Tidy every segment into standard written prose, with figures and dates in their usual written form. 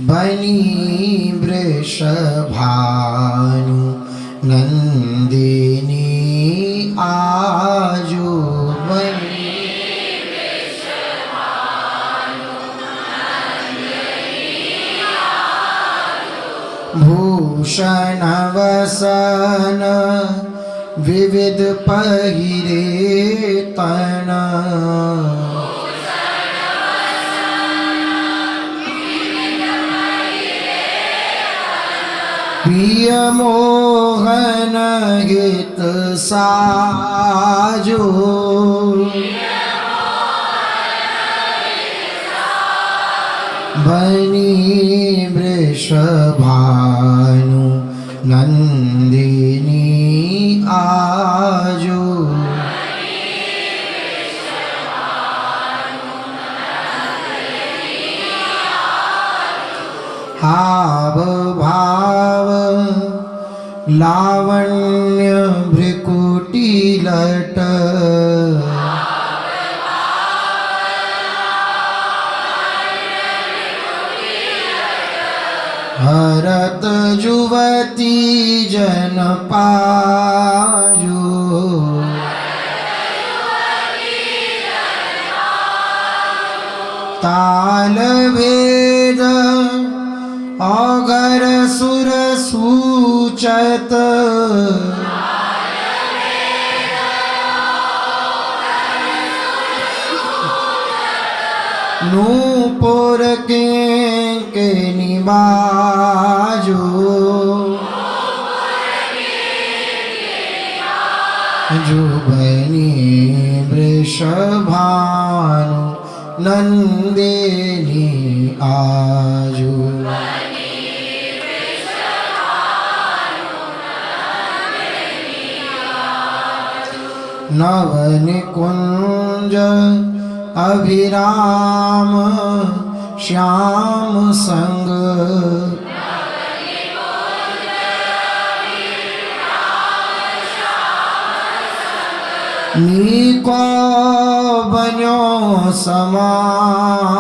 बनी वृषभानु नंदिनी आजो बनी भूषण वसन विविध पहिरे तन प्रिय मोहन हित साजो बनी वृषभानु नंदिनी आजो हाव भाव लावण्य भ्रिकुटी लट हरत जुवती जन पाजो ताल भेद अगर सुर सूचत नूपुर के निबाजो जो बनी वृषभानु नंदिनी आजो नवन कुंज अभिराम श्याम संग नीको बन्यो समाजो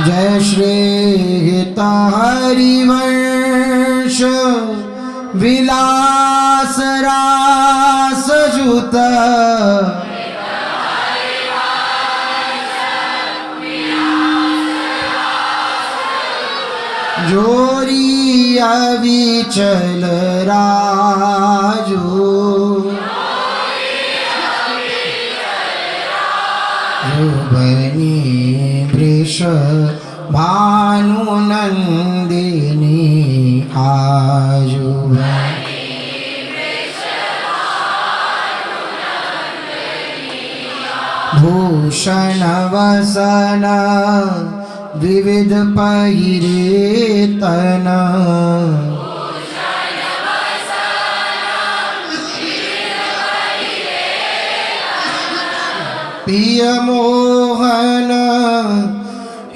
जय श्री हित हरिवंश विलास रास जुत जोरी अविचल राजो जो बनी वृषभानु नंदिनी आजो भूषण वसन विविध पहिरे तन प्रिय मोहन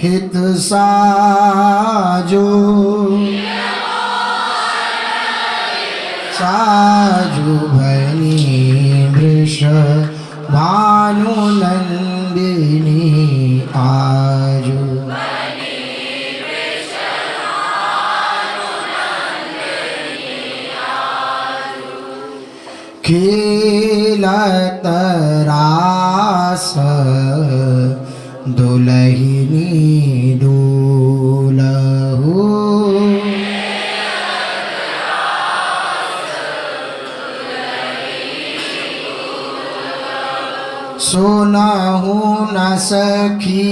हित साजो साजो बनी वृषभानु नंदिनी आजो खेलत रास दुलहिनी डोलहु सुनहु न सखी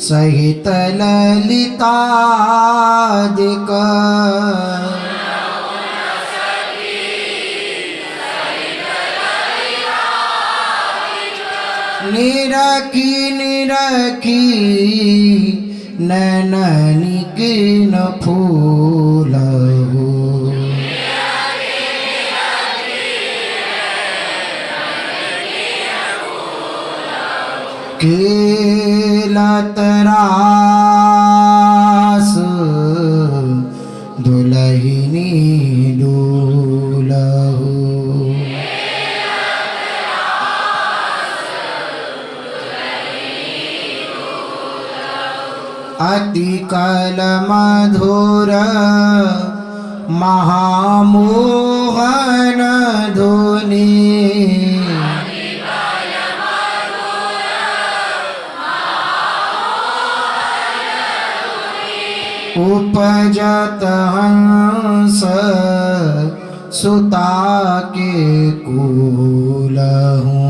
सहित ललितादिक निरखी निरखी नैननी किन फूलहु खेलत रास दुलहिनी डोलहु अतिकल मधुर महामोहन धुनि उपजत हंस सुता के कुल हूँ।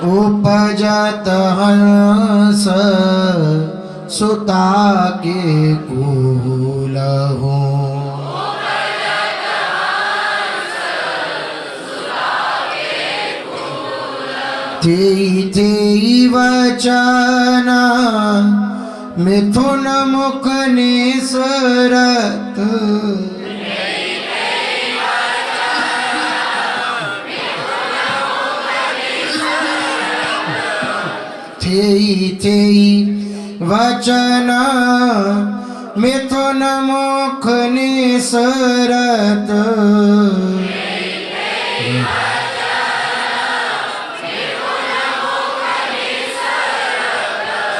उपजत हंस सुता के कुल हूँ। तेई तेई वचन मिथुन मुख निसरत तेई तेई वचन मिथुन मुख निसरत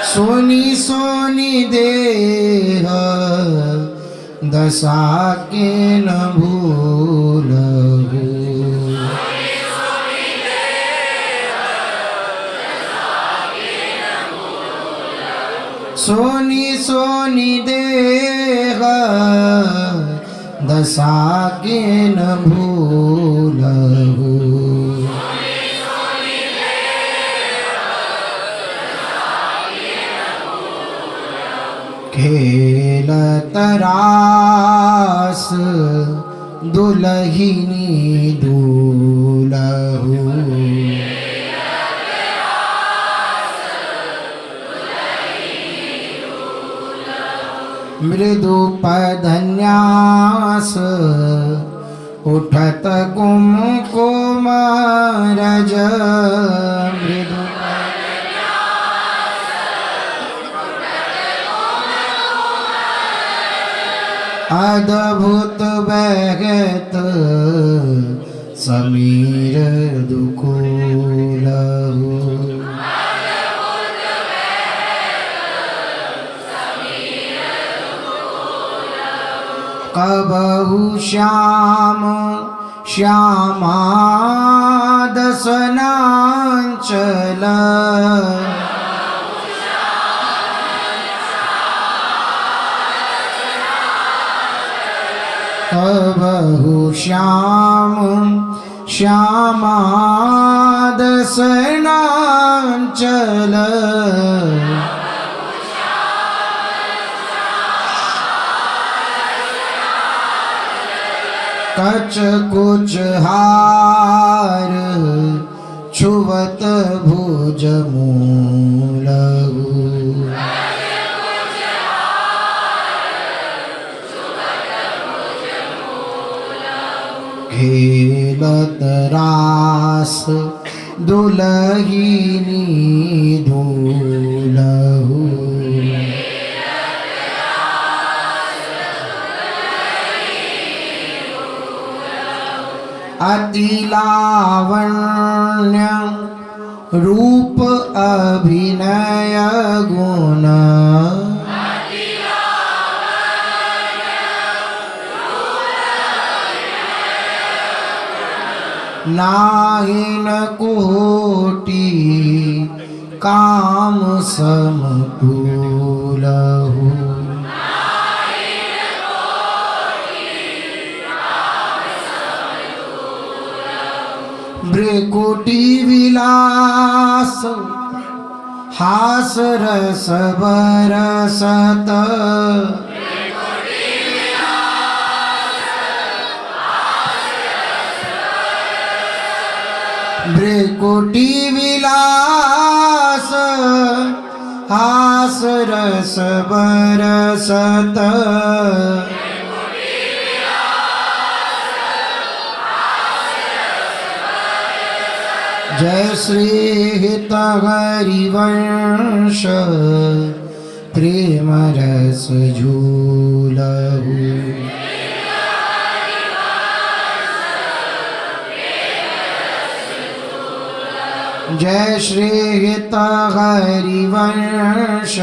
सोनी सोनी देह दशा के न भूलहु। सोनी सोनी देह दशा के न भूलहु। खेलत रास दुलहिनी दूलहु। मृदु पधन्यास उठत कुमकुम रज। मृदु अद्भुत बहत समीर दुकूलहु। कबहु श्याम श्यामादसनांचल। कबहु श्याम श्यामादसनांचल। कच कुच हार छुवत भुज मूलहु। खेलत रास दुलहिनी दूलहु। अति लावण्य रूप अभिनय गुण। नाहिन कोटि काम समतुलहु। भ्रिकुटी विलास हास रस बरसत। भ्रिकुटी विलास हास रस बरसत। जय श्री हित हरिवंश प्रेम रस झूलहु। जय श्री हित हरिवंश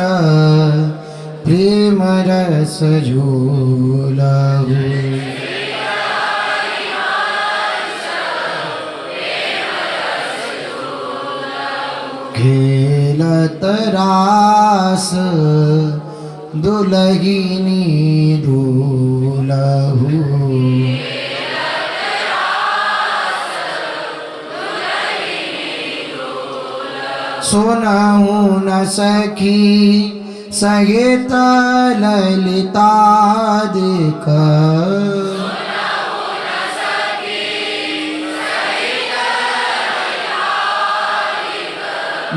प्रेम रस झूलहु। खेलत रास दुलहिनी दूलहु। सुनहु न सखी सहित ललितादिक।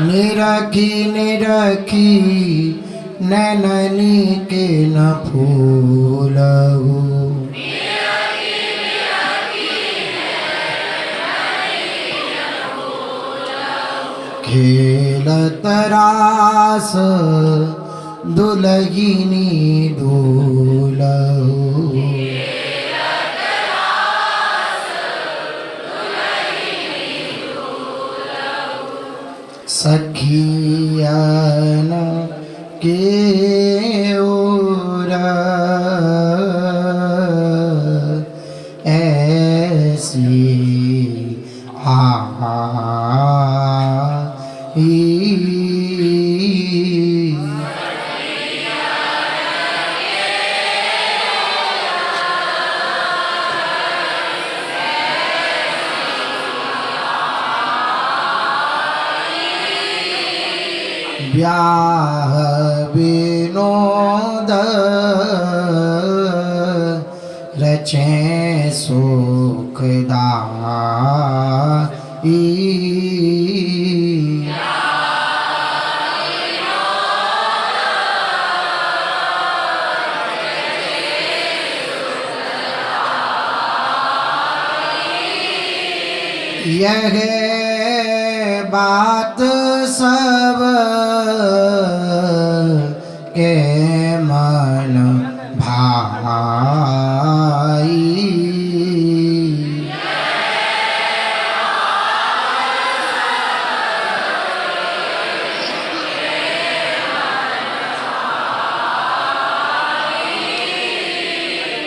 निरखी निरखी नैननी के न फूलहु। खेलत रास दुलहिनी दूलहु। सखियन के ओर ऐसी ब्याह विनोद रचे सुखदाई। यह बात सब के मन भाई।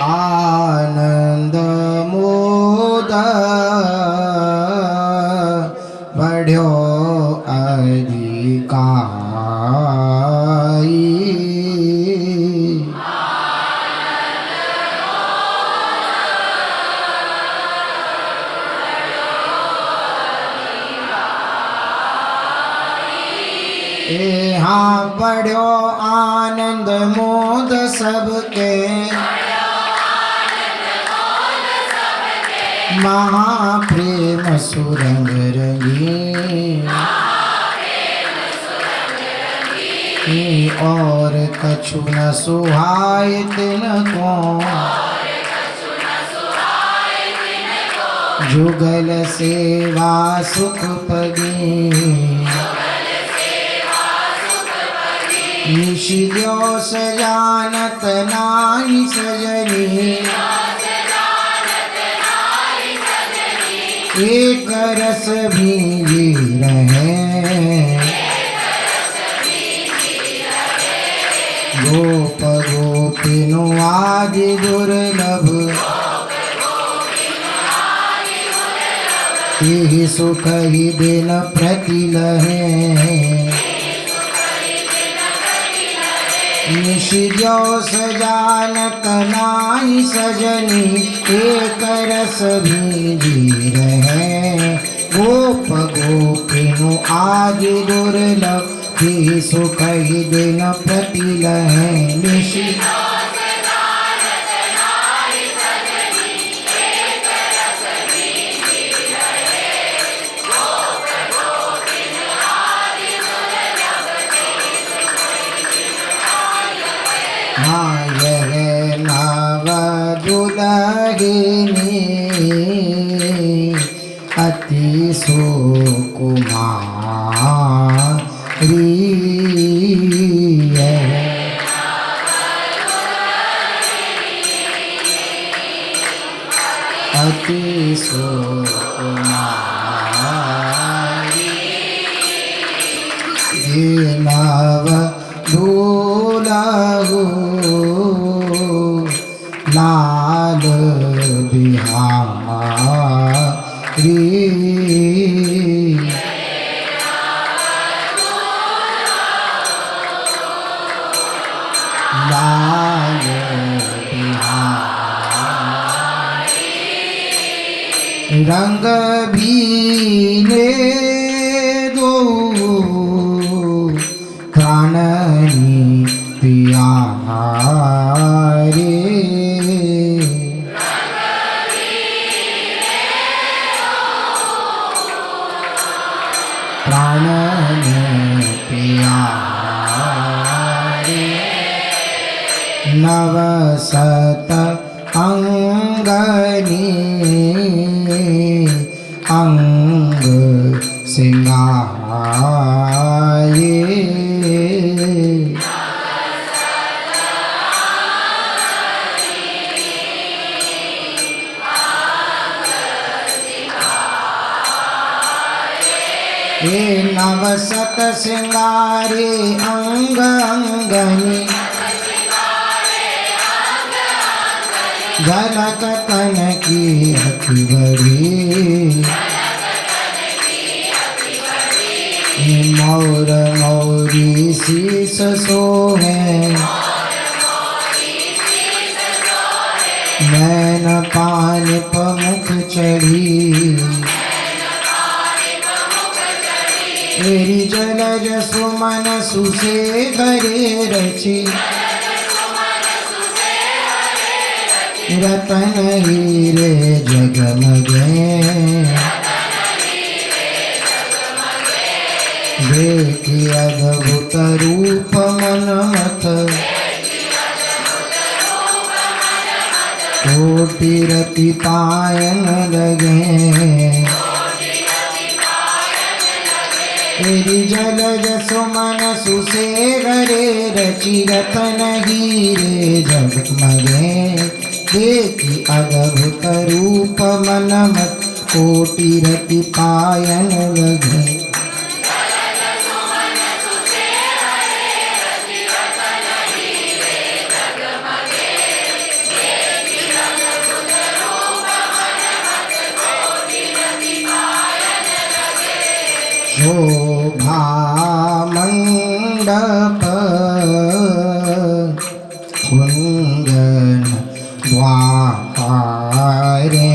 आनंद मोद बढ़्यो अधिकाई। यहाँ बढ़्यो आनंद मोद सबके महाप्रेम सुरंग रंगी। और कछु न सुहाय तिनको जुगल सेवा सुख पगी। निशिद्यो सजानत नाई सजनी एक रस भीगी रहे। गोप गोपिनु आदि दुर्लभ यही सुख ही दिन प्रति लहे। निशिजो सजानत नाई सजनी एक रस भीगी रहे। गोप गोपिनु आदि दुर्लभ ही सुख ही दिन प्रति लहे। निशिजो सजानत नाई सजनी एक रस भीगी रहे। गोप गोपिनु आदि दुर्लभ ही सुख ही यह नव दुलहिनी अति सुकुमारी। अति सुकुमारी। ये नव दूल्हो लाल बिहारी लाल बिहारी रंग भीने दो प्राणनी प्यारे प्राणनी प्यारे नवसत अंगनी अंग सिंगारे ये नवसत सिंगारे अंग अंगनी झलक तन की अति बड़ी मोर मोरी शीस सोहे नैन पान पमुख चढ़ी तेरी जलज सुमन सुसे करे रची रतन हीरे जगमगे देखी अद्भुत रूप मनमथ कोटि रति पायन लगे तेरी जलज सुमन सुसे करे रची रतन हीरे जगमगे देखी अद्भुत रूप मनमत कोटि रति पायन लगे शोभा मंडप कुंदन द्वारे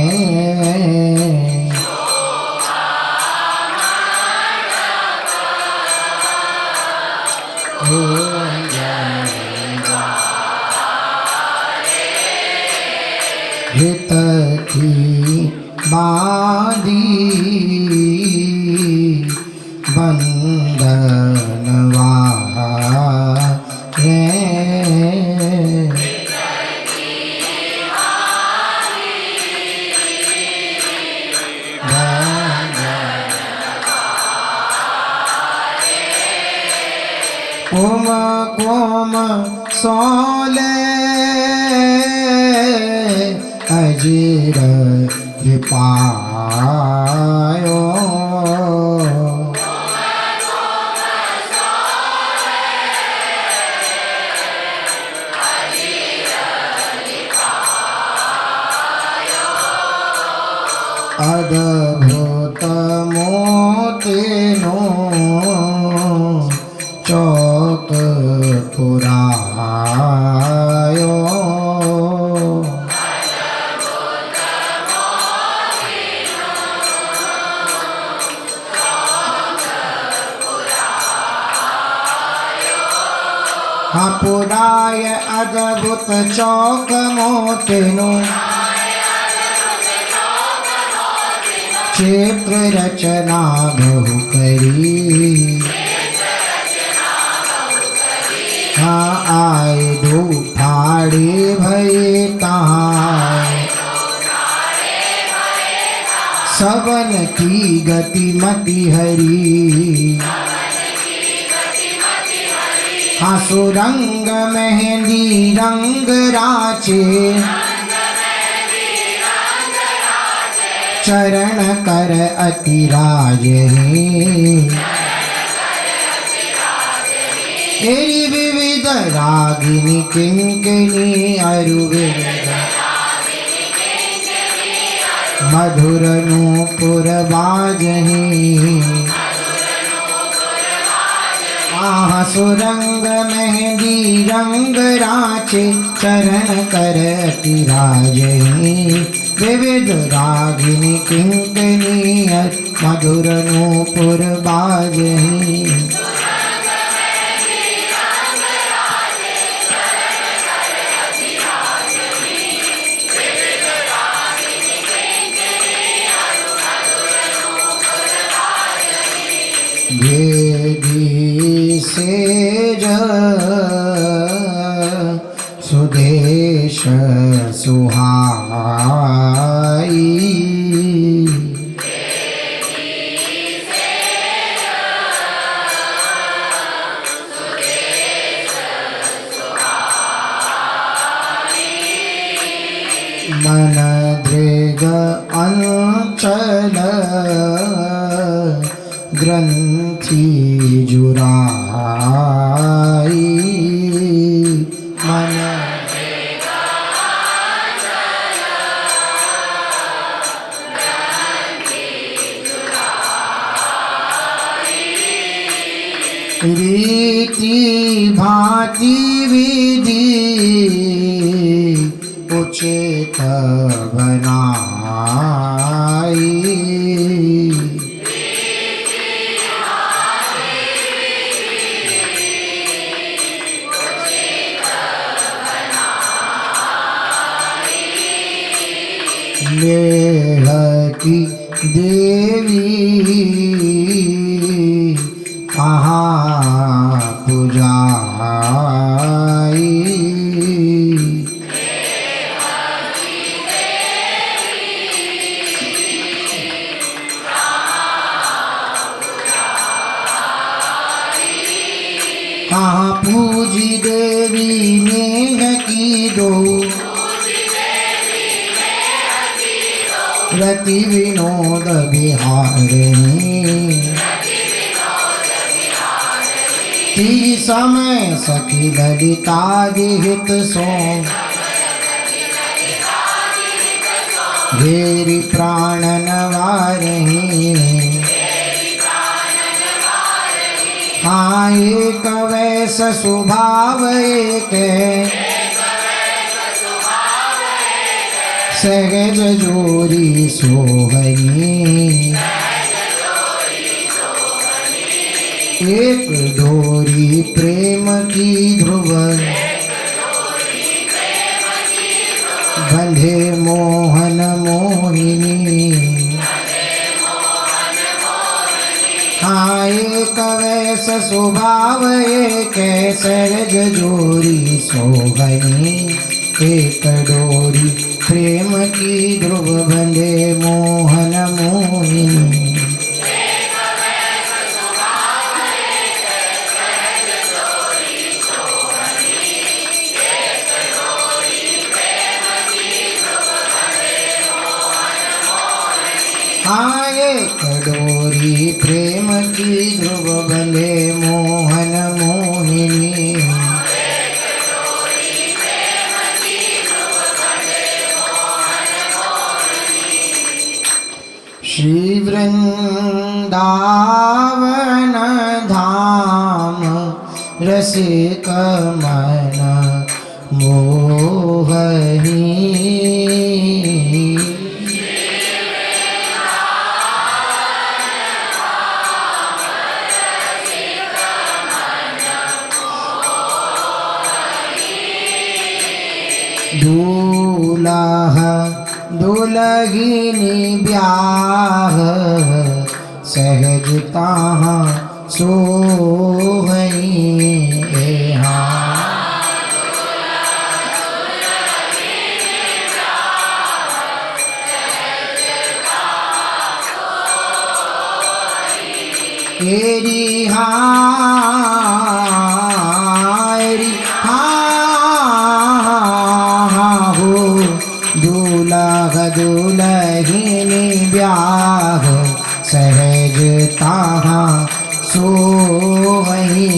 हित की बांधी बंदनवारे कोम कोम सोले अजीर कृपायो अद्भुत मोतेनो चौक पुरायो हाँ पुराय अद्भुत चौक मोतेनो क्षेत्र रचना बहु करी हाँ आए दो ठाड़े भये ताय सबन की गति मति हरी हाँ सुरंग मेहंदी रंग राचे चरण कर अति राज एरी विविध रागिनी किंकिनी अरुविविध मधुर नूपुर बाजही आह सुरंग मेहंदी रंग राचे चरण करती राजही विविध रागिनी किंकिनी मधुर नूपुर बाजही भेदी सेज सुदेश सुहाई मन दृग अंचल ग्रंथि जुराई मन रीति भांति विधि उचित बनाई लेह की देवी कहाँ पुजाई कहाँ पूजी देवी नेह की दो रति विनोद बिहारिणी ती समय सखी ललिता विहित सो घेरी प्राणन वारिणी हाँ एक वैस स्वभाव एक सहज जोरी सोहनी एक डोरी प्रेम की ध्रुव बंधे मोहन मोहिनी हाँ एक वैस स्वभाव एक सहज जोरी सोहनी एक डोरी प्रेम की ध्रुव बंधे मोहन मोहिनी हाँ एक डोरी प्रेम की ध्रुव बंधे मोहन मोहिनी श्री वृंदावन धाम रसिक मन मोहनी दूल्हा दुल्हनी ब्याह सहज कहाँ सोहनी तेरी हारी हाँ हो दूल्हा दुल्हनी ब्याह सहज ताहाँ सोहनी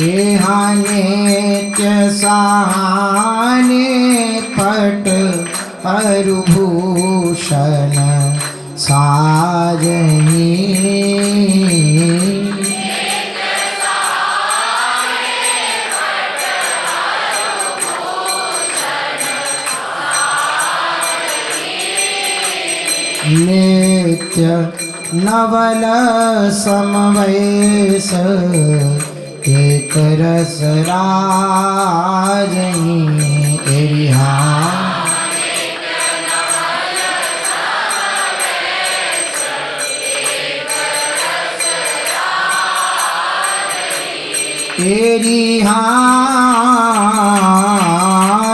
यहाँ नित्य सहाने पट अरुभूषण साजही। नित्य नवल समवैस एक रस राजही। एरिहा एरिहा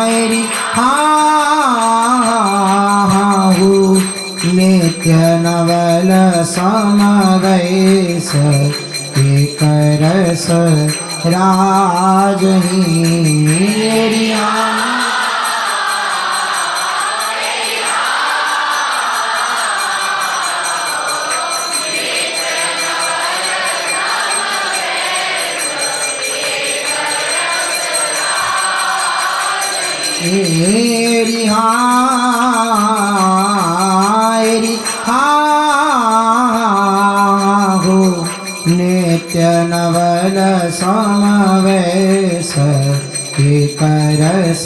एरिहा नित्य नवल समवैस एक रस राजही। नित्य नवल समवैस एक रस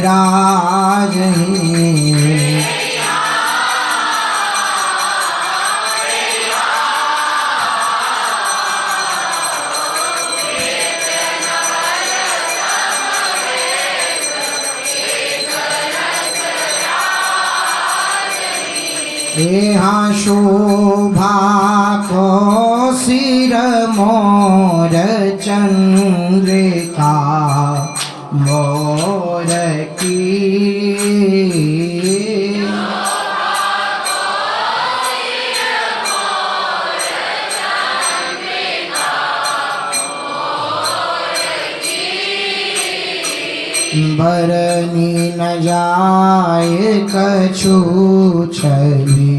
राजही। यहाँ शोभा को सिर मोर चंद्रिका मोर की। बरनी न जाए कछु छवि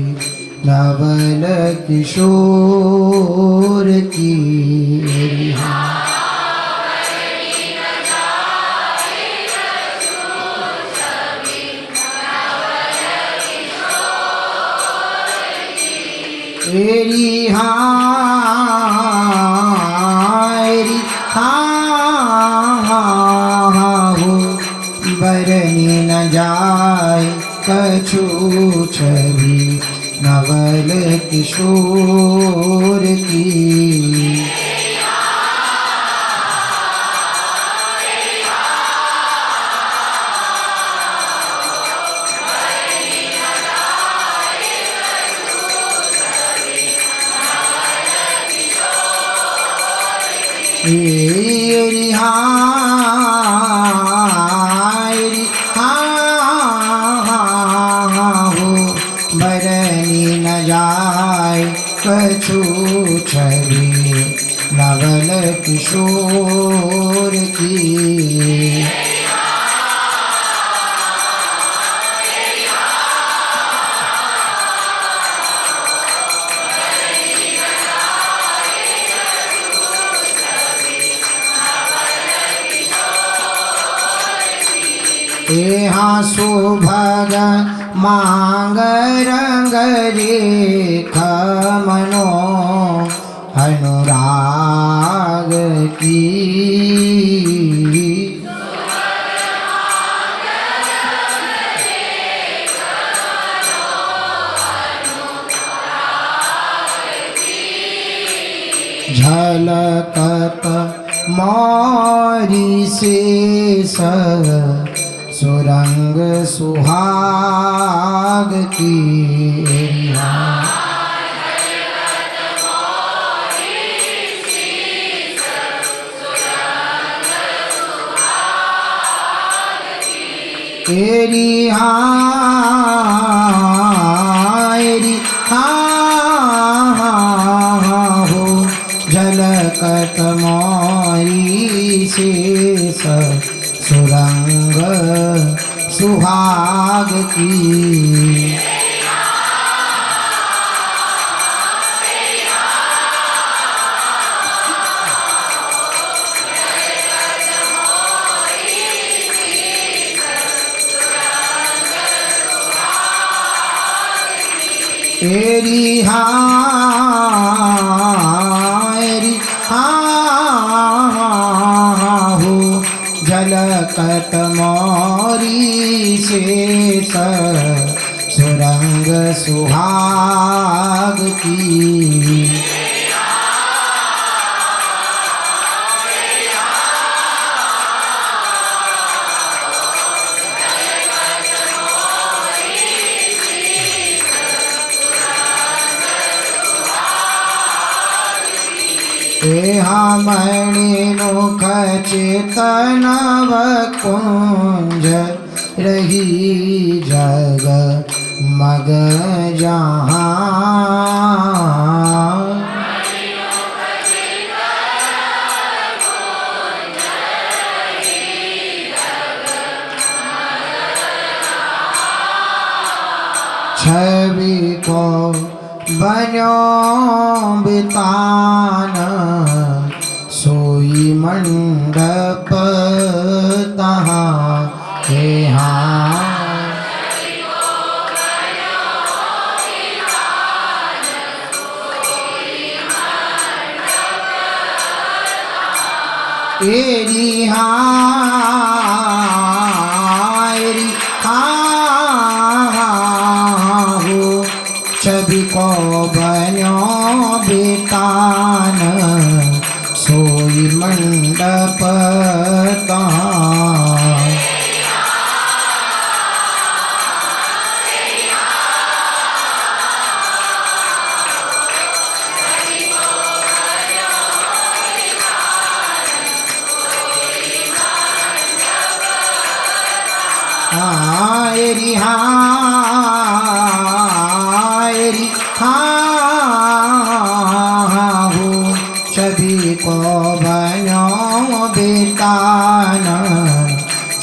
नवल किशोर की। एरिहा बरनी न जाए कछु छवि नवल किशोर की। एरिहा बरनी न जाए कछु छवि नवल किशोर की। यहाँ सुभग मांग रंग रेख मनो अनुराग की। झलकत मोरी शेष सुरंग सुहाग की। एरिहा हो झलकत मोरी शेष सुरंग सुहाग की। एरी हारी हो झलकत मोरी शेष सुरंग सुहाग की। मणि मुख चेतनव कुंज रही जग मग जहाँ। छवि को बनो बितान सोई मंडप तहाँ के हाँ। एरी हारी हो छवि को बनो बेतान सोई मंडप तहाँ। एरी हारी हो छवि को बनो बेतान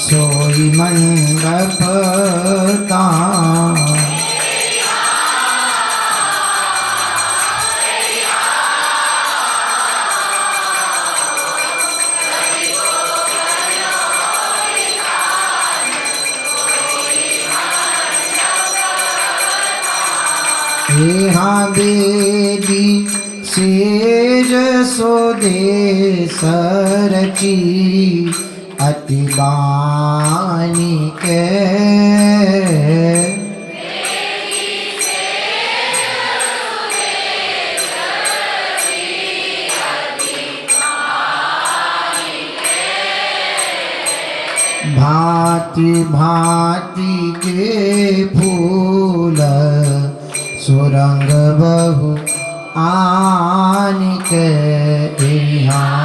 सोई मंडप तहाँ। यहाँ बेदी सेज सोदेश रची अति बानी के। भांति भांति के फूल सुरंग बहु आनिक यहाँ।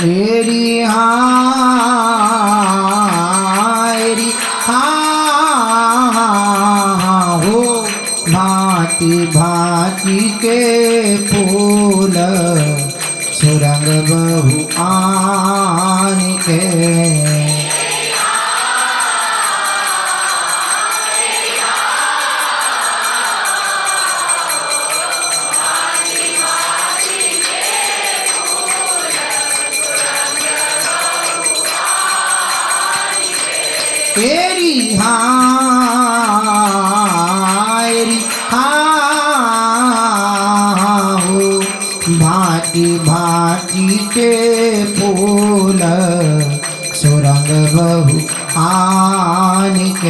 एरी हारी हो भांति भांति के फूल सुरंग बहु आनिक। एरी हारी हो भांति भांति के फूल सुरंग बहु आनिक।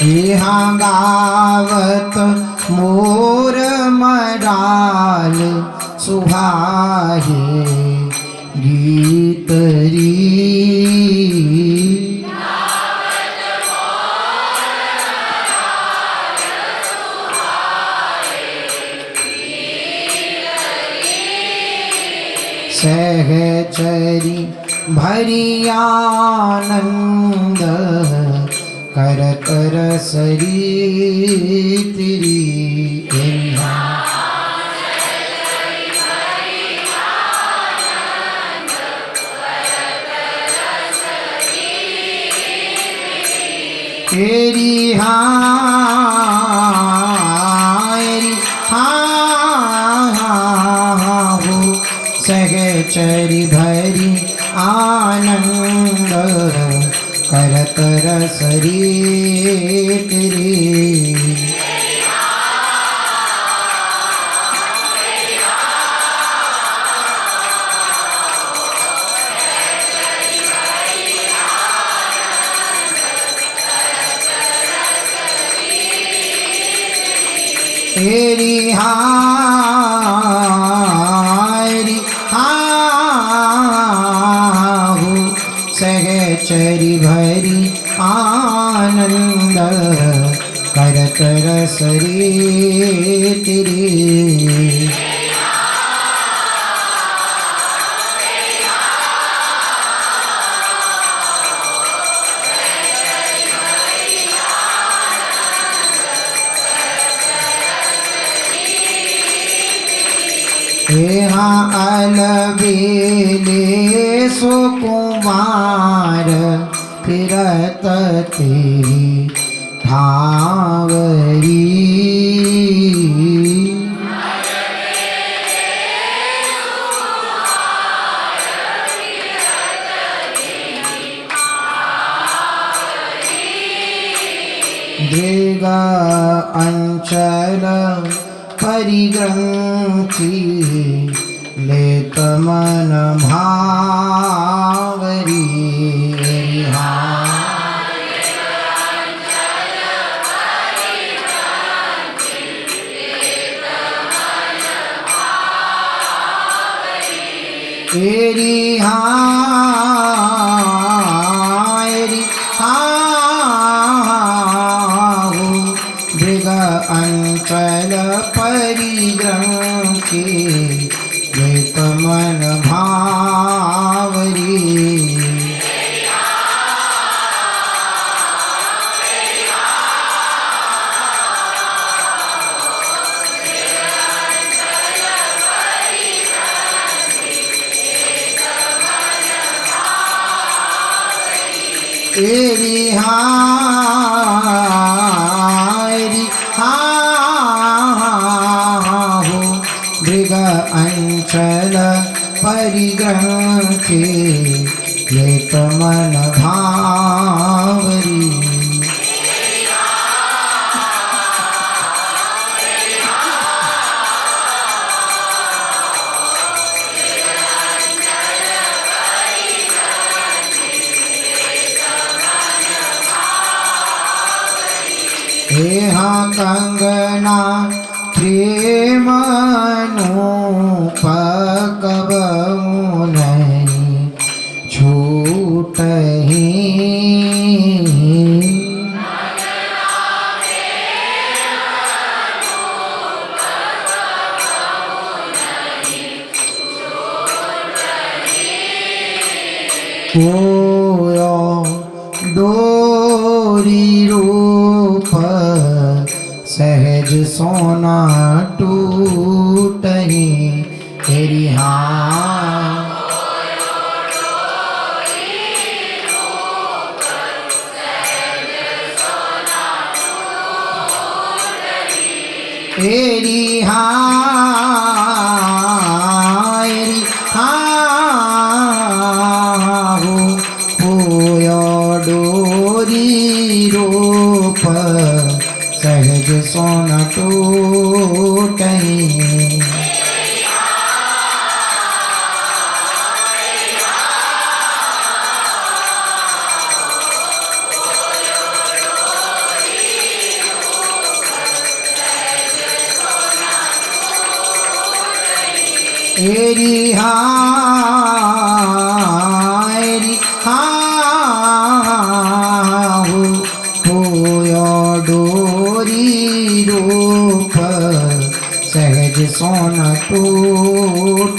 यहाँ गावत मोर मराल सुहाए गीत री। सहचरी भरी आनंद करत रसरी तिरी। तेरी हाँ हो सहचरी भरी आनंद करत रस रे तेरी तेरी हाँ हो सहचरी भरी आनंद करत रस रे तेरी यहाँ अलबेले सुकुमार फिरत तेरी ठावरी दृग अंचल परिग्रंथि लेत मन भावरी तेरी हाँ हो दृग अंचल परिग्रंथि लेत मन भावरी तेरी हाँ हो दृग अंचल परिग्रंथि लेत मन भावरी हाँ कंगना प्रेम पकब नहीं छूटही कोयो डोरी रूप सहज सोना टूटही तेरी तेरी हाँ हो कोयो डोरी रूप सहज सोना टूटही तेरी हाँ हो कोयो डोरी रूप सहज सोना टूटही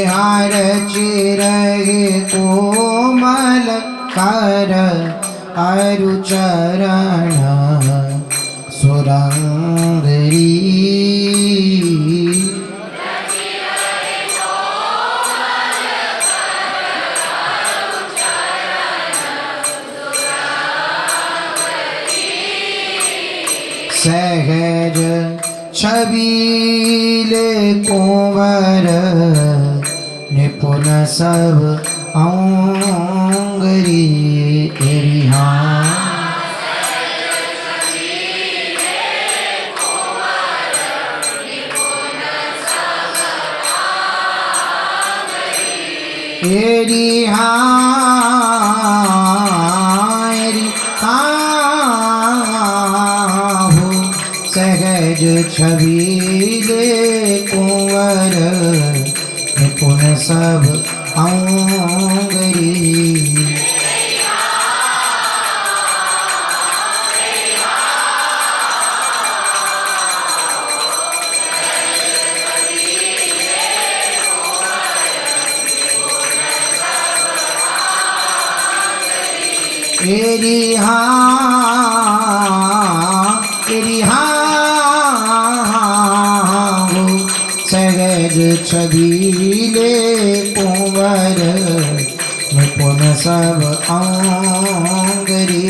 हार चिरहे कोमल कर अरु चरण सुरंगरी सहज छबीले कुंवर निपुण सब अंगरी एरिहा एरिहा सहज छबीले कुंवर निपुण सब अंगरी एरिहा एरिहा सहज छबीले कुंवर निपुण सब अंगरी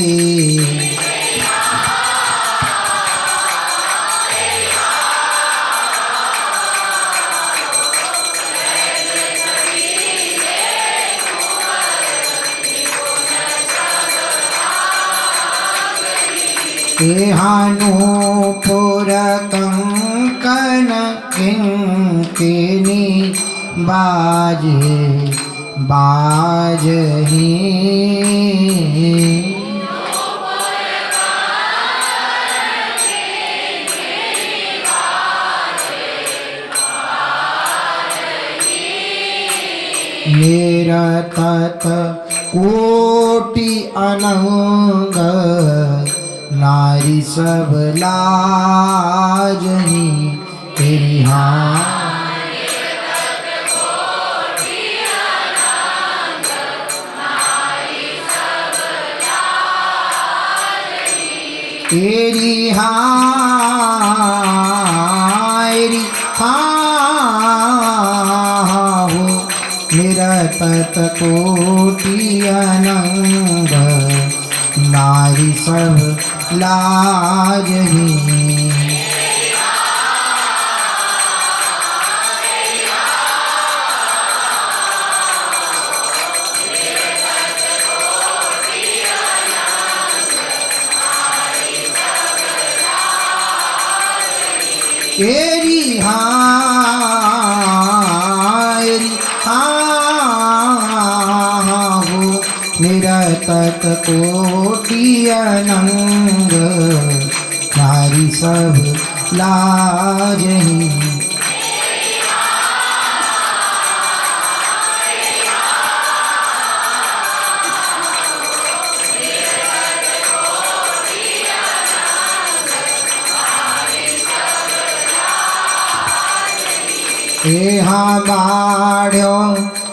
हानूपुर कंकन किंकिनी बाजे बाजही निरतत कोटि अनंग नारी सब लाजही एरिहा एरिहा एरिहा हो निरतत कोटि अनंग नारी सब लाजही एरिहा एरिहा हो निरतत कोटि अनंग नारी सब लाजही एहा बाढ़ो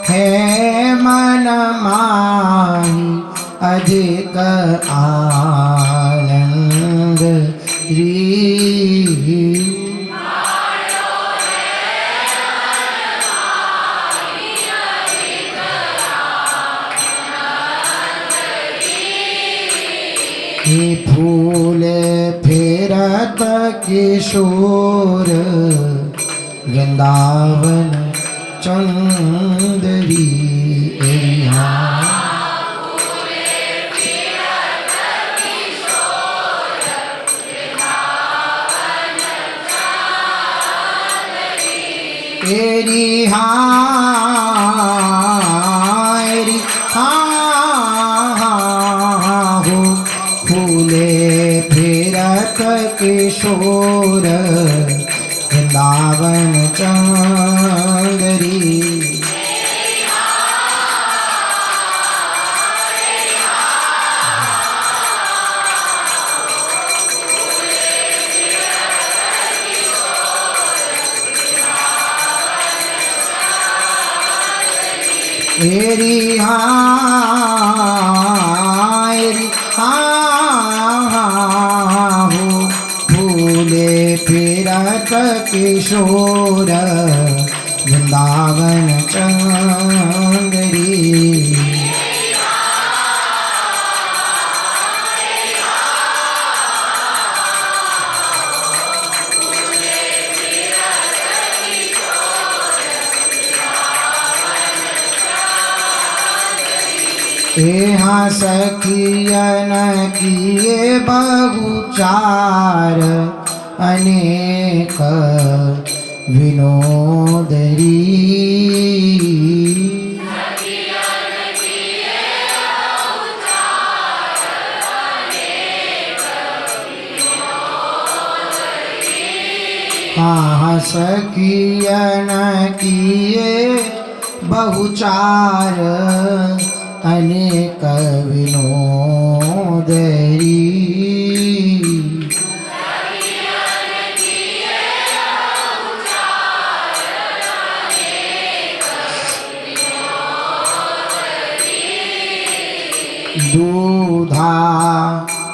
है मन माही अधिक आनंद री फूल फेरत किशोर वृंदावन चंदरी एरिहा एरिहा एरिहा हो फूले फेरत किशोर वृंदावन चंदरी एरिहा एरिहा फिरत किशोर वृंदावन चंदरी। यहाँ सखियन किए बहुचार अनेक विनोदरी। हाँ सखियन किए बहुचार अनेक विनोदरी। दूधा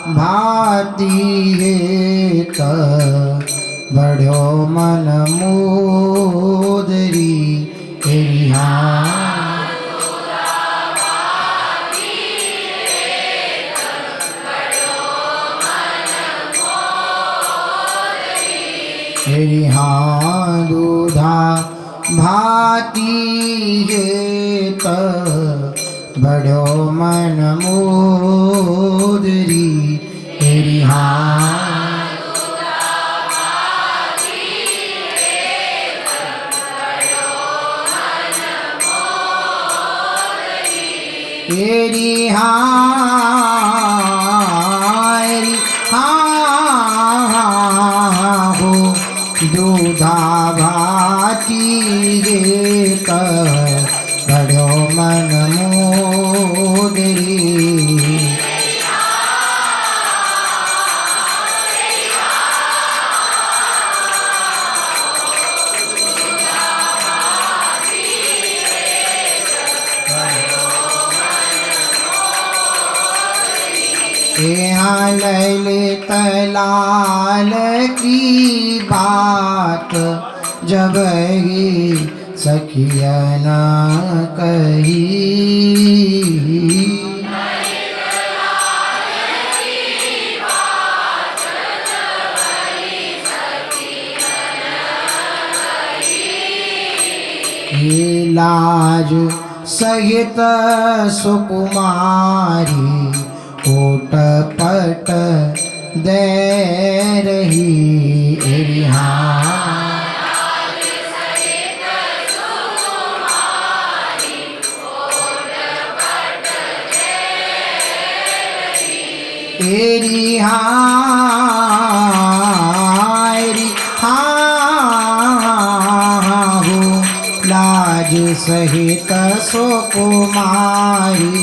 भाती हेत बढ़ो मन मोदरी। हाँ दूधा भाती हेत बढ़ो मन मोदरी। एरी हाँ हो दूधा भाती हेत बढ़ो मन मोदरी। यहाँ ललित लाल की बात जब ही सखियन कही। लाज सहित सुकुमारी ओट पट दे रही। एरी हाँ हो लाज सहित सुकुमारी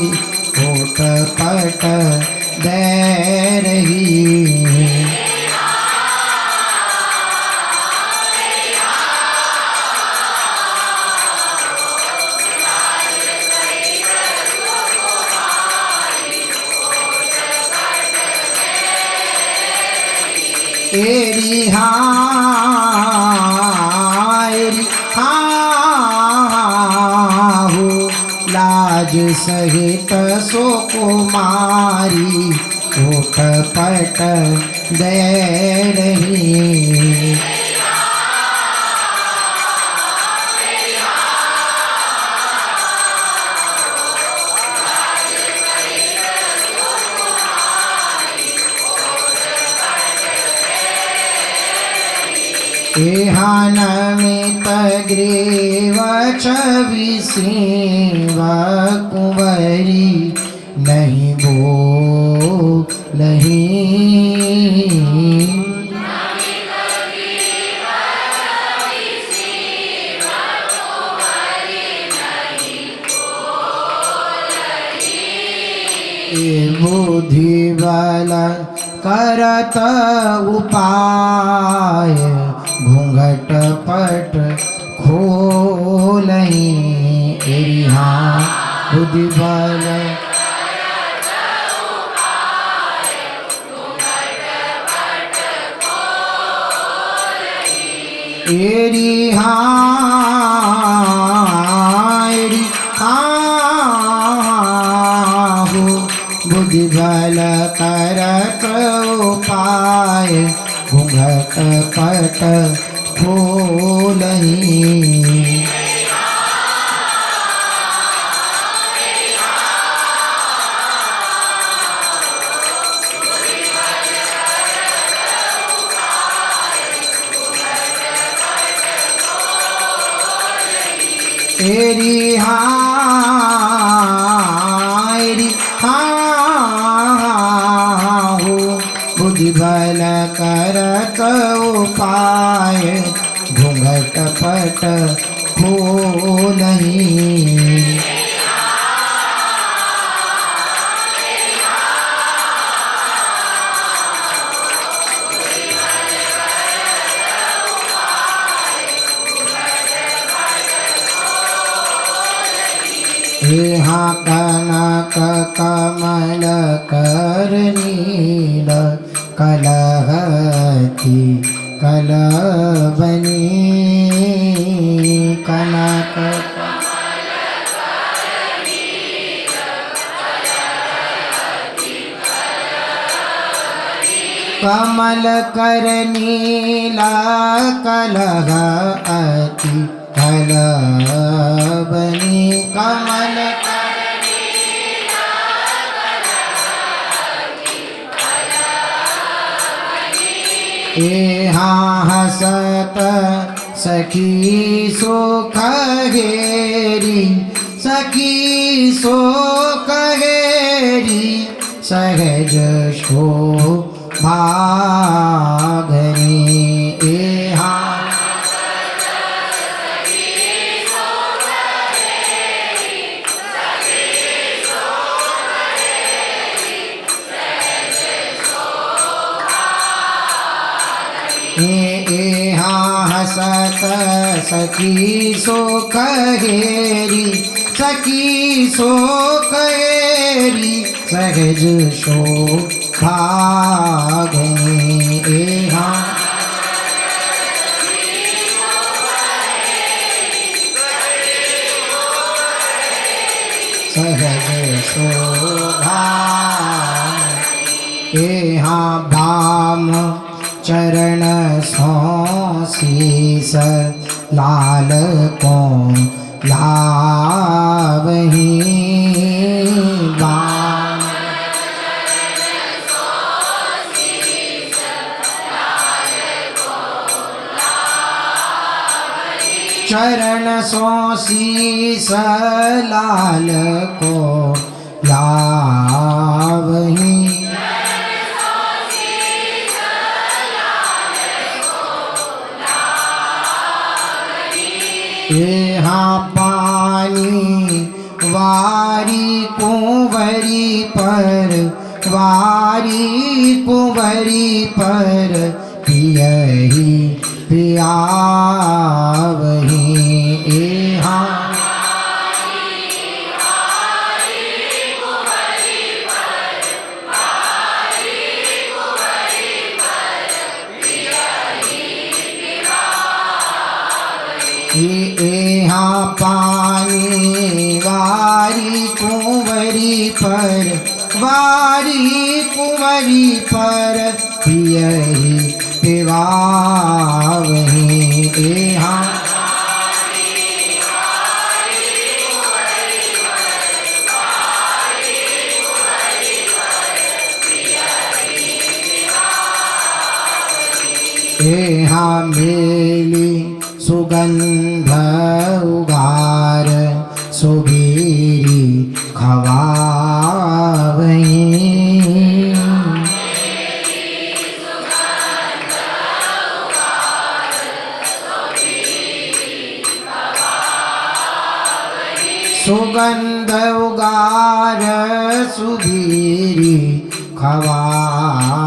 ओट पट दे रही। एरी हाँ हो लाज सहित सुकुमारी ओट पट दे रही। नमित ग्रीव छवि सेव कुंवरी नहीं बोलही। बुद्धि बल करत उपाय घूंघट पट खोलही। बुद्धि बल एरी हारी हो बुद्धि बल करत उपाय घूंघट पट खोलही एरी हारी हो बुद्धि बल करत उपाय घूंघट पट खोलही यहाँ कनक कमल कर नील कलहती कलबनी कनक कमल कर नीला कलहती कलबनी कमल यहाँ हसत सखी सुख घेरी सखी सुख घेरी सहज शोभागनी यहाँ हसत सखी सुख घेरी सखी सुख घेरी सहज शोभागनी सहज शोभा यहाँ भाम चरण सो शीस लाल को लावही बाम चरण सो शीस लाल को लावही यहाँ पानी वारी कुंवरी पर वारी कुंवरी पर पियही पियावही यहाँ यहाँ पानी वारी कुंवरी पर पियही पिवावही यहाँ यहाँ मेली सुगंध उगार सुबीरी खवावही सुगंध उगार सुबीरी खवावही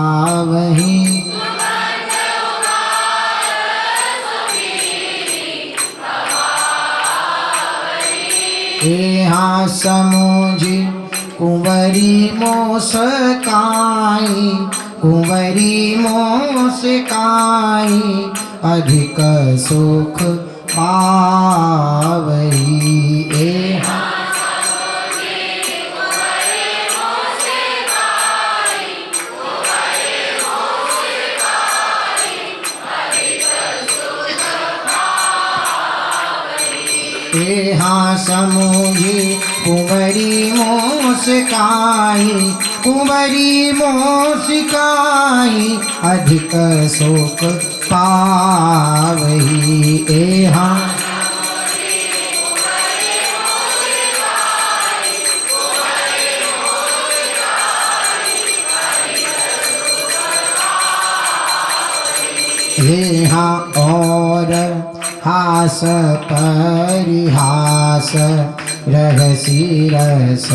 यहाँ समूझी कुंवरी मोसकाई कुंवरी मोसकाई अधिक सुख पावई। एहा एहा समूहे कुंवरी मोसकाई, कुंवरी मोसकाई अधिक सुख पावई। एहा एहा और हास परिहास रहसी रस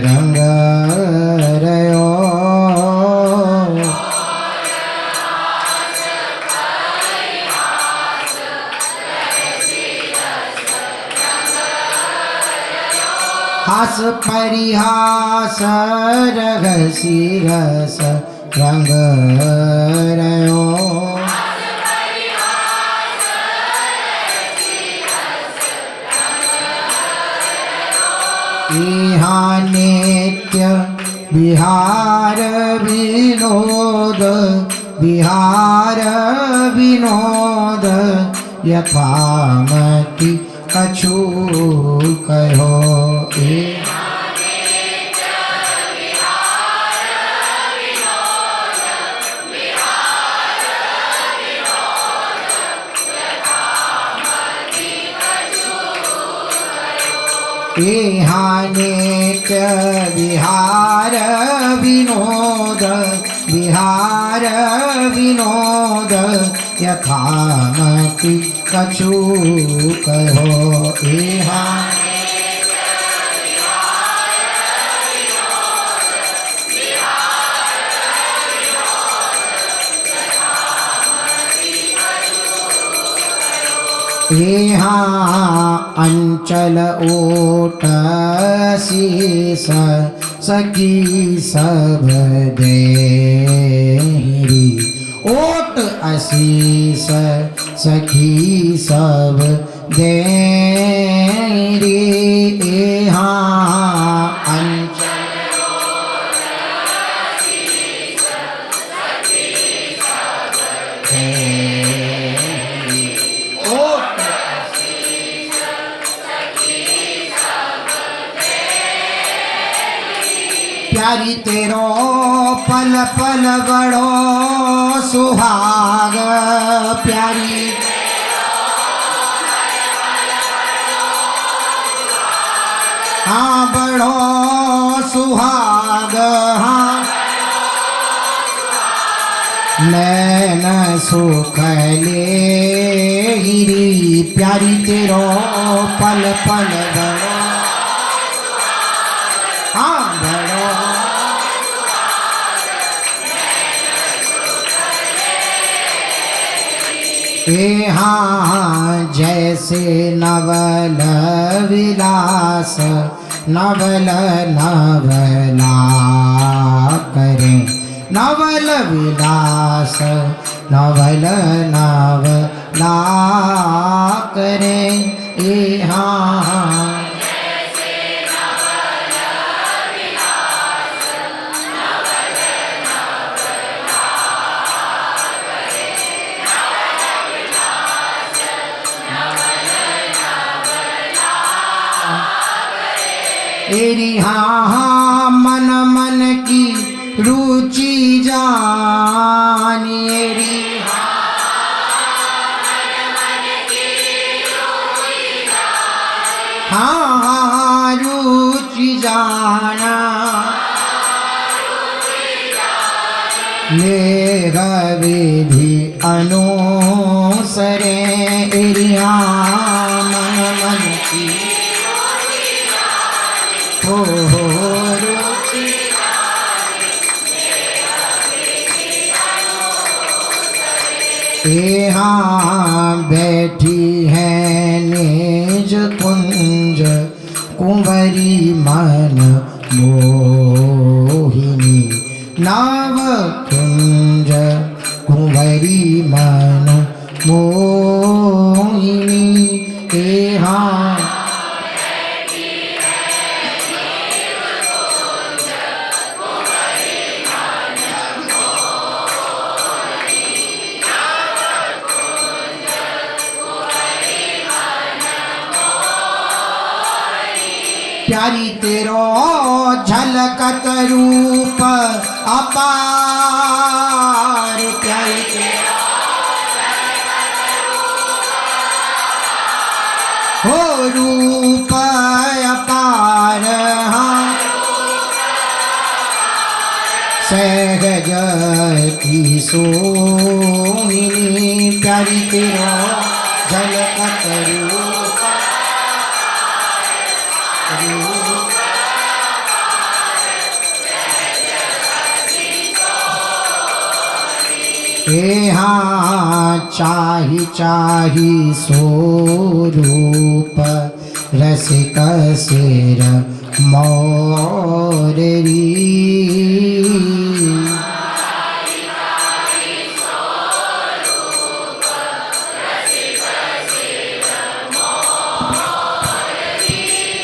रंग रयो। हास परिहास रहसी रस रंग रयो। इहा नित्य विहार विनोद, विहार विनोद यथामति कछु कहो। इहा नित्य विहार विनोद, विहार विनोद यथामति कछु कहो। इहा इहा अंचल ओट शीस सखी सब देरी। ओट अशीस सखी सब देरी। इहा अंचल प्यारी तेरो पल पल बड़ो सुहाग। प्यारी हाँ बड़ो सुहाग। हाँ नैन सुख ले हिरी। प्यारी तेरो पल पल बड़ो हाँ बड़ो। एहा जैसे नवल विलास, नवल नवला करें। नवल विलास नवल नवला करें। एहा एरी हाँ मन मन की रुचि जानी। एरी हाँ रुचि जाना। मेघ विधि अनुसरे। एरी हाँ मन मन की हो रुचि। एहा बैठी है निज कुंज, कुंवरी मन मोहिनी। नाव कुंज कुंवरी मन मोहिनी एहा प्यारी तेरो झलकत रूप अपार प्यारी तेरो हो रूप अपार हाँ सहजती सोहिनी प्यारी तेरो झलकत रूप चाही चाही स्वरूप रसिक सिर मोररी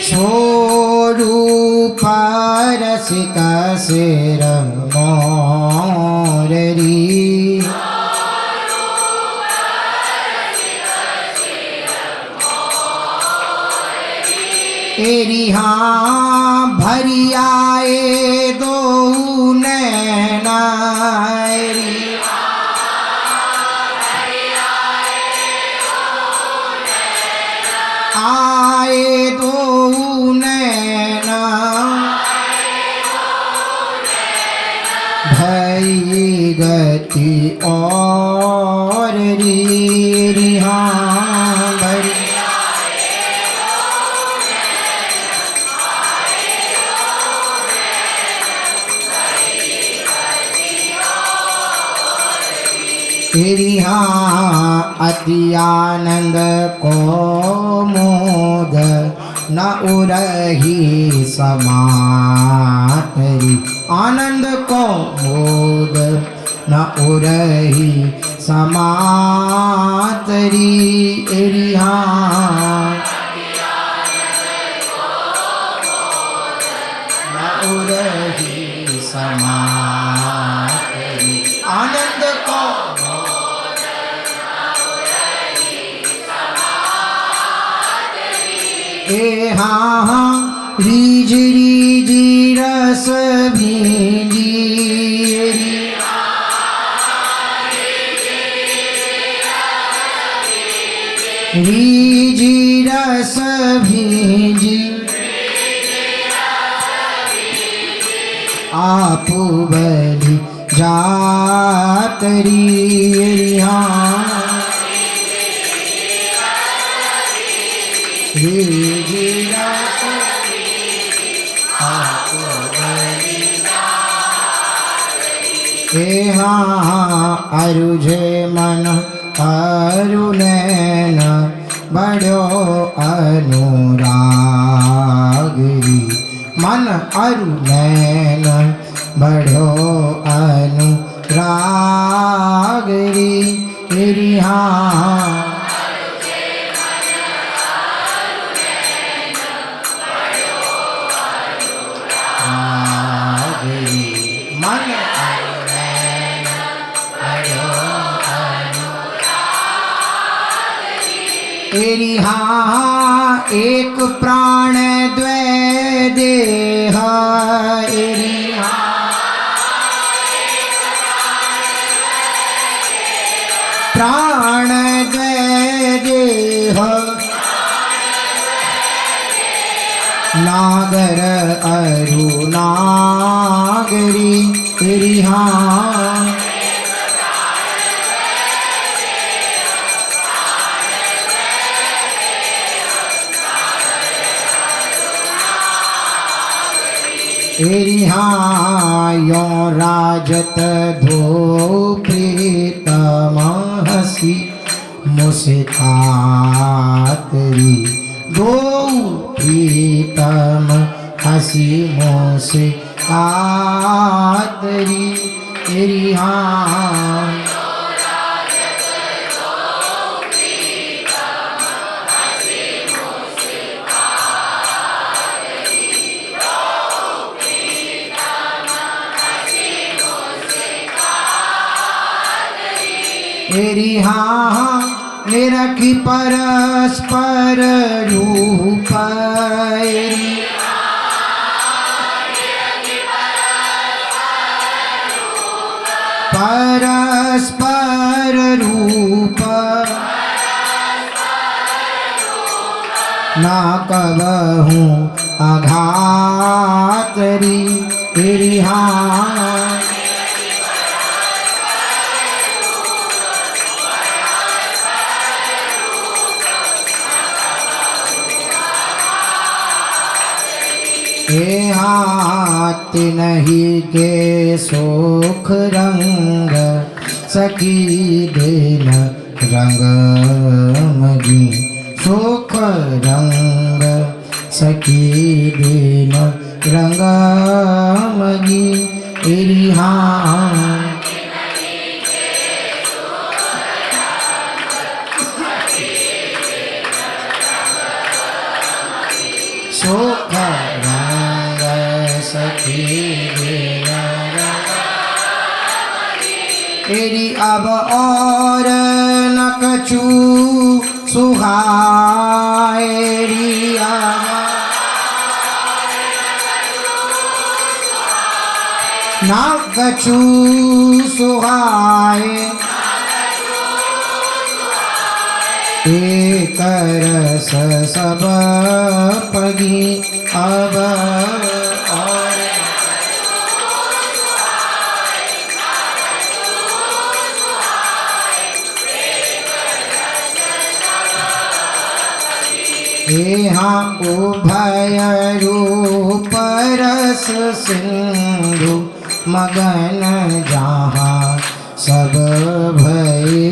स्वरूप रसिक सिर मोररी तेरी हाँ भरी आए दो नैना आए दो नैना भई गति और री हाँ भरी तेरी हाँ अति आनंद को मोद न उरही समातरी आनंद को मोद न उरही समातरी तेरी हाँ न उरही समातरी आनंद को हाँ हाँ रीज रस भींजी रीज रस भींजी आप बलि जातरी हाँ अरुझे मन अरुनैन बड़ो अनुरागी मन अरुनैन बड़ो अनुरागी तेरी हाँ तेरी हाँ एक प्राण द्वै देह तेरी हाँ प्राण द्वै देह नागर अरु नागरी तेरी हाँ तेरी हाँ यो राजत धो प्रीतम हसी मुस्कातरी दो प्रीतम हसी मुस्कातरी तेरी हाँ एरी हाँ निरखी परस्पर रूप एरी परस्पर रूप ना कबहूँ अघातरी एरी हाँ हाथ नहीं के सुख रंग सखी दिन रंग मगी सुख रंग सखी दिन रंग मगी एरी हाँ सुख रंग सखी तेरी अब और न कछु सुहाएरी न कछु सुहाए एक रस सब पगी अब और हाँ उभय रूप रस सिंधु मगन जहाँ सब भये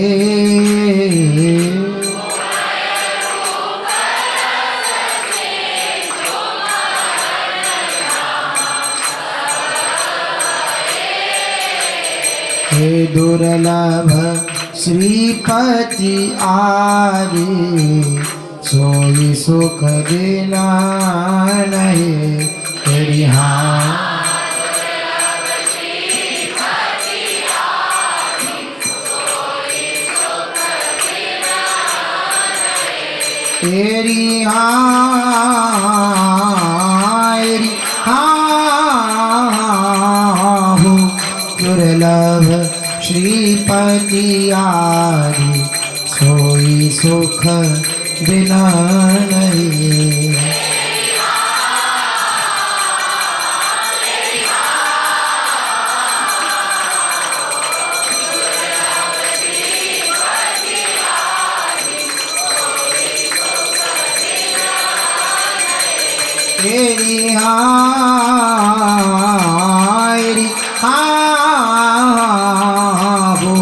हे दुर्लभ श्रीपति आदि सोई सुख देना नहीं तेरी हाँ तेरी हाँ तेरी हाँ हो दुर्लभ श्रीपति आदि सोई सुख बिना नहीं तेरी हाँ तेरी हाँ हो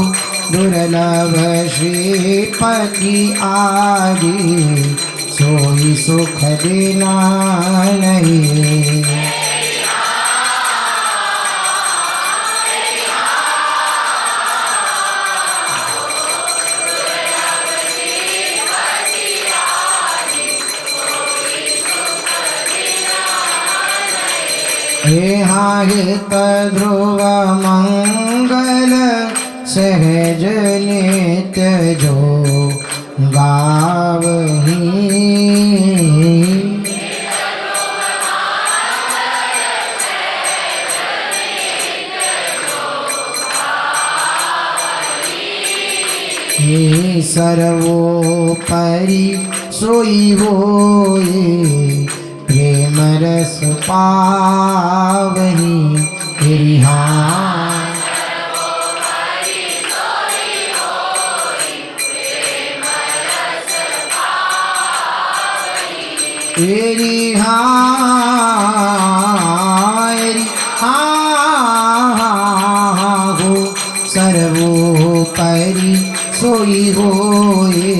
दुर्लभ श्रीपति आदि सोई सुख देना नहीं हाँ हित ध्रुव मंगल सहज नित्य जो गावही हे सर्वोपरि सोई होए प्रेम रस पावनी तेरी हाँ तेरी हाँ तेरी हाँ हो सर्वोपरि सोई होए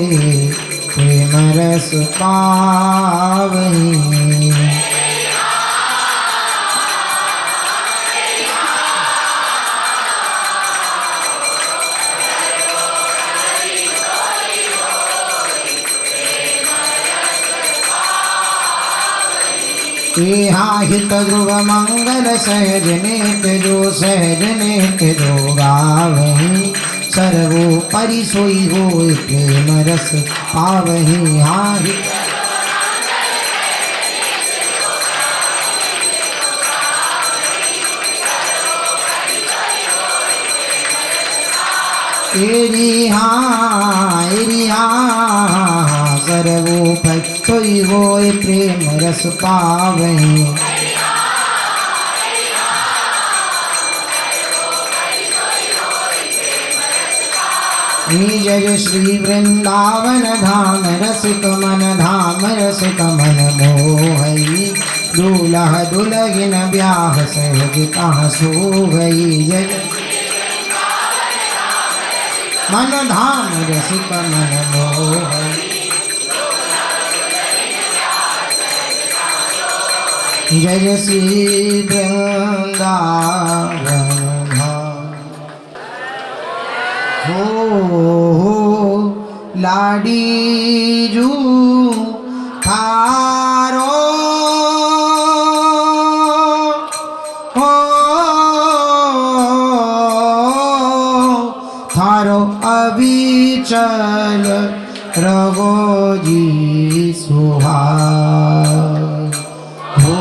प्रेम रस पावनी हाँ हित ध्रुव मंगल सहज नित्य जो गावही सर्वोपरि सोई होय प्रेम रस पावहि हाहि। एरी हाँ सर्वोपरि सोई होय प्रेम रस पावहि। जय श्री वृंदावन धाम रसिक मन धाम रसिक मन मोहई। दूल्हा दुल्हन ब्याह सहज कहाँ सो गई। जय मन धाम रसिक मन मोहई। जय श्री वृंदावन हो लाडी जू थारो हो थारो अविचल रघोजी सुहाग हो।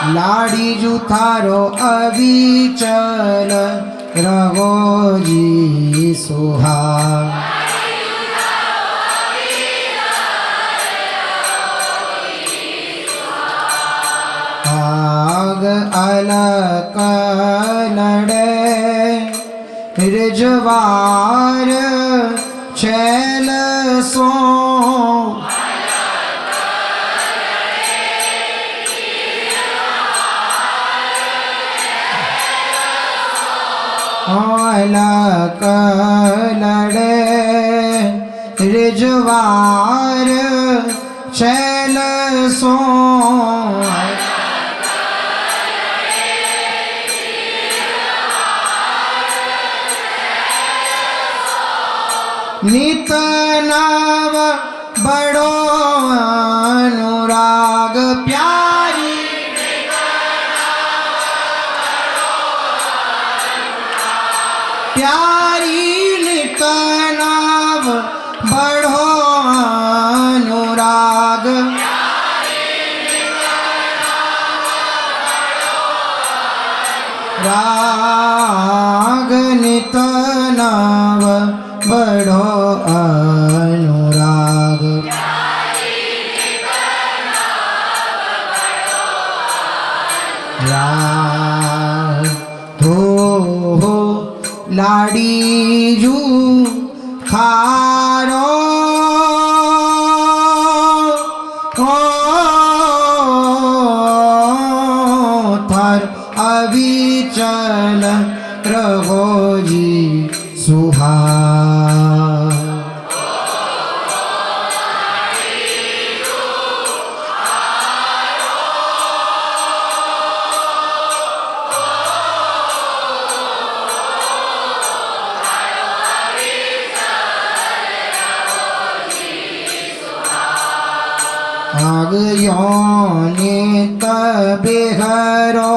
लाडी जू थारो अविचल रघोजी सुहाग। आग अलक लड़े रिजवार छैल सो। अलक लड़े रिजवार छैल सो। नित नव बड़ो अनुराग प्यारी। प्यारी नित नव बड़ो अनुराग। राग नित नव बड़ो अनुराग। राग हो लाडी जू थारो हो थार अविचल रघोजी सुहाग। आग योनित बेहरो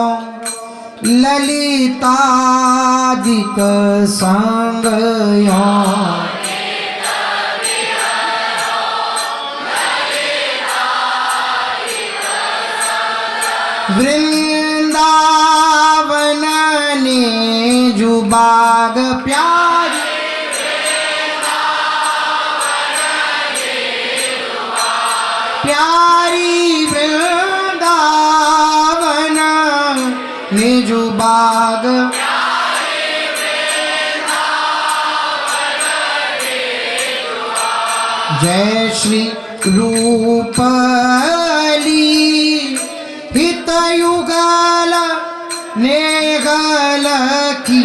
ललितादिक संग वृंदावन ने जुबाग प्यारी। प्यारी वृंदावन निजु बाग। जय श्री रूपली हित युगल नेगल की।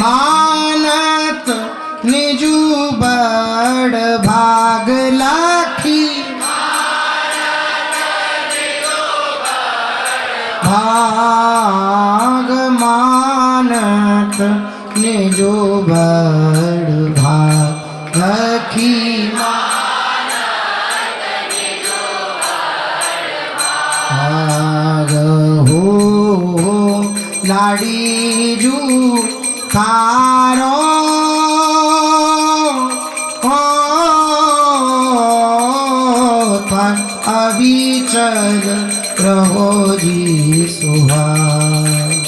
मानत निजु बड़ भाग लाखी। भाग मानत निजो बड़ भाग रखी भाग हो लाड़ी जू थारो अविचल रहो जी सुहाग।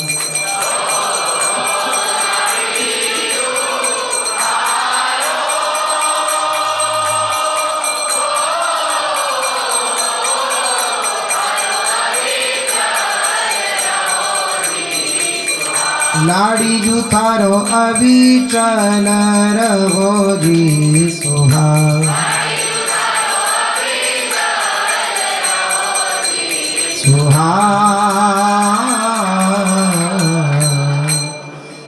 लाड़ी जू थारो अविचल रहो जी सुहाग। सुहाग